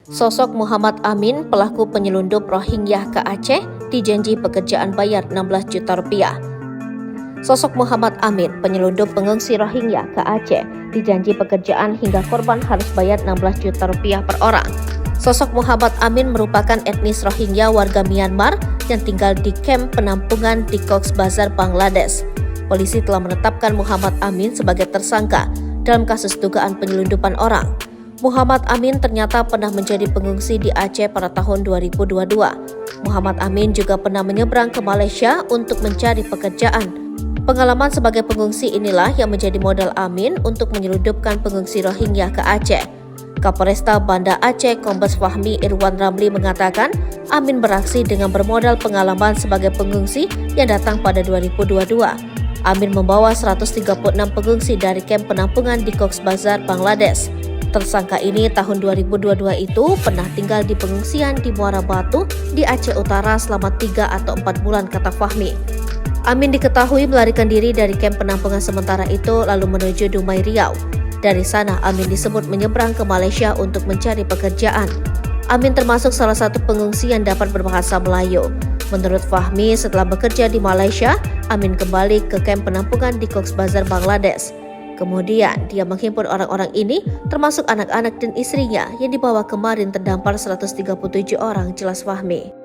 Sosok Muhammad Amin, pelaku penyelundup Rohingya ke Aceh, dijanji pekerjaan bayar 16 juta rupiah. Sosok Muhammad Amin, penyelundup pengungsi Rohingya ke Aceh, dijanji pekerjaan hingga korban harus bayar 16 juta rupiah per orang. Sosok Muhammad Amin merupakan etnis Rohingya warga Myanmar yang tinggal di kamp penampungan di Cox's Bazar, Bangladesh. Polisi telah menetapkan Muhammad Amin sebagai tersangka dalam kasus dugaan penyelundupan orang. Muhammad Amin ternyata pernah menjadi pengungsi di Aceh pada tahun 2022. Muhammad Amin juga pernah menyeberang ke Malaysia untuk mencari pekerjaan. Pengalaman sebagai pengungsi inilah yang menjadi modal Amin untuk menyelundupkan pengungsi Rohingya ke Aceh. Kapolresta Banda Aceh Kombes Fahmi Irwan Ramli mengatakan Amin beraksi dengan bermodal pengalaman sebagai pengungsi yang datang pada 2022. Amin membawa 136 pengungsi dari kamp penampungan di Cox's Bazar, Bangladesh. Tersangka ini tahun 2022 itu pernah tinggal di pengungsian di Muara Batu di Aceh Utara selama 3 atau 4 bulan, kata Fahmi. Amin diketahui melarikan diri dari kamp penampungan sementara itu lalu menuju Dumai, Riau. Dari sana Amin disebut menyeberang ke Malaysia untuk mencari pekerjaan. Amin termasuk salah satu pengungsi yang dapat berbahasa Melayu. Menurut Fahmi, setelah bekerja di Malaysia, Amin kembali ke kamp penampungan di Cox's Bazar, Bangladesh. Kemudian, dia menghimpun orang-orang ini, termasuk anak-anak dan istrinya yang dibawa kemarin terdampar 137 orang, jelas Fahmi.